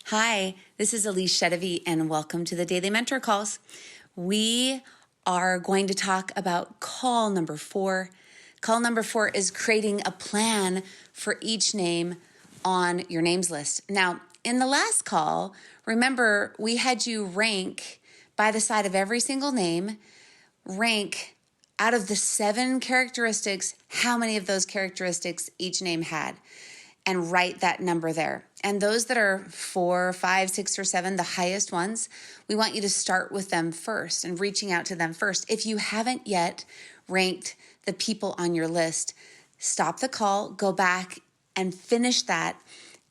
Hi, this is Allyse Sedivy, and welcome to the Daily Mentor Calls. We are going to talk about call number 4. Call number 4 is creating a plan for each name on your names list. Now, in the last call, remember we had you rank by the side of every single name, rank out of the 7 characteristics, how many of those characteristics each name had, and write that number there. And those that are 4, 5, 6, or 7, the highest ones, we want you to start with them first and reaching out to them first. If you haven't yet ranked the people on your list, stop the call, go back and finish that,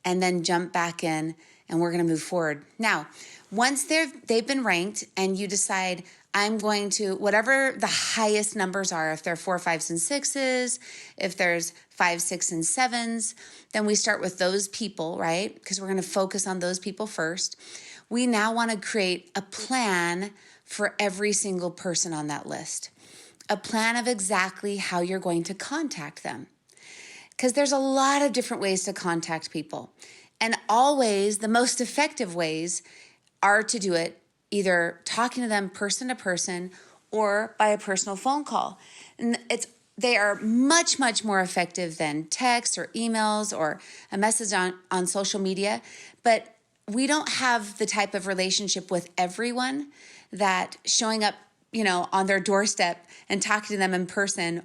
and then jump back in, and we're going to move forward. Now, once they've been ranked and you decide, I'm going to, whatever the highest numbers are, if they're 4, 5s, and 6s, if there's 5, 6, and 7s, then we start with those people, right? Because we're going to focus on those people first. We now want to create a plan for every single person on that list, a plan of exactly how you're going to contact them. Because there's a lot of different ways to contact people. And always the most effective ways are to do it either talking to them person to person or by a personal phone call. And they are much, much more effective than text or emails or a message on social media. But we don't have the type of relationship with everyone that showing up, on their doorstep and talking to them in person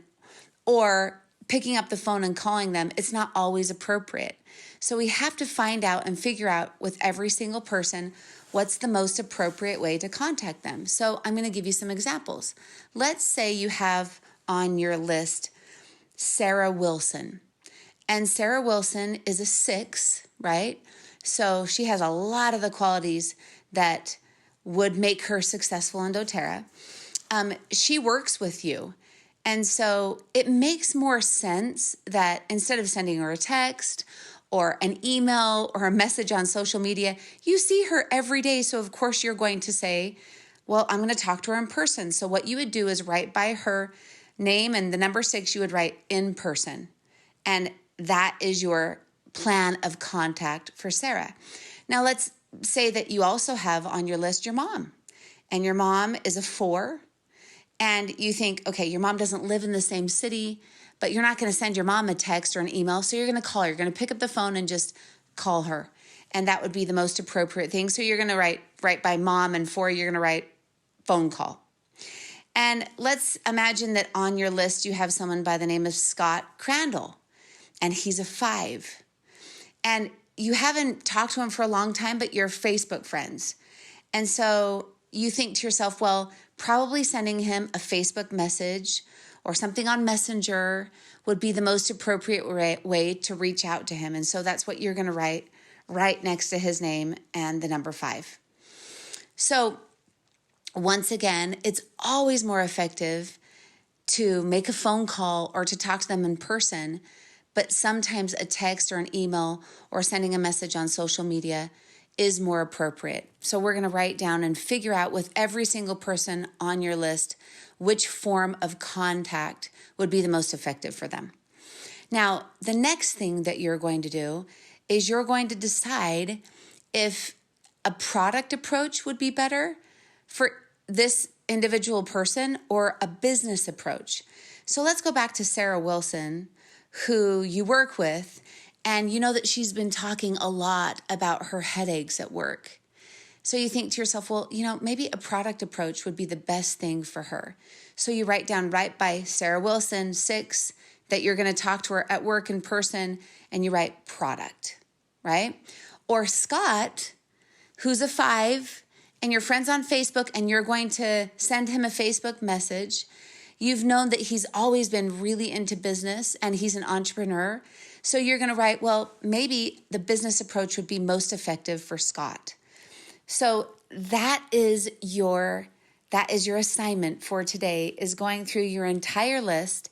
or picking up the phone and calling them, it's not always appropriate. So we have to find out and figure out with every single person what's the most appropriate way to contact them. So I'm going to give you some examples. Let's say you have on your list Sarah Wilson. And Sarah Wilson is a 6, right? So she has a lot of the qualities that would make her successful in doTERRA. She works with you. And so it makes more sense that instead of sending her a text or an email or a message on social media, you see her every day. So of course you're going to say, well, I'm going to talk to her in person. So what you would do is write by her name and the number 6, you would write in person. And that is your plan of contact for Sarah. Now let's say that you also have on your list your mom. And your mom is a 4. And you think, okay, your mom doesn't live in the same city, but you're not going to send your mom a text or an email. So you're going to call her. You're going to pick up the phone and just call her. And that would be the most appropriate thing. So you're going to write by mom, and 4, you're going to write phone call. And let's imagine that on your list, you have someone by the name of Scott Crandall, and he's a 5. And you haven't talked to him for a long time, but you're Facebook friends. And so you think to yourself, well, probably sending him a Facebook message or something on Messenger would be the most appropriate way to reach out to him. And so that's what you're going to write right next to his name and the number 5. So once again, it's always more effective to make a phone call or to talk to them in person, but sometimes a text or an email or sending a message on social media is more appropriate. So we're going to write down and figure out with every single person on your list which form of contact would be the most effective for them. Now, the next thing that you're going to do is you're going to decide if a product approach would be better for this individual person or a business approach. So let's go back to Sarah Wilson, who you work with, and you know that she's been talking a lot about her headaches at work. So you think to yourself, well, maybe a product approach would be the best thing for her. So you write down right by Sarah Wilson, 6, that you're going to talk to her at work in person, and you write product, right? Or Scott, who's a 5, and you're friends on Facebook, and you're going to send him a Facebook message. You've known that he's always been really into business, and he's an entrepreneur. So you're going to write, well, maybe the business approach would be most effective for Scott. So that is your assignment for today, is going through your entire list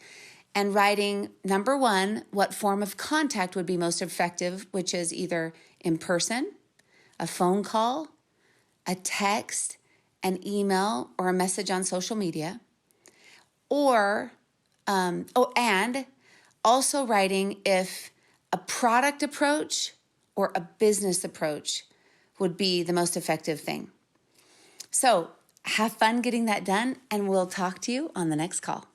and writing, number 1, what form of contact would be most effective, which is either in person, a phone call, a text, an email, or a message on social media, or and also writing if a product approach or a business approach would be the most effective thing. So have fun getting that done, and we'll talk to you on the next call.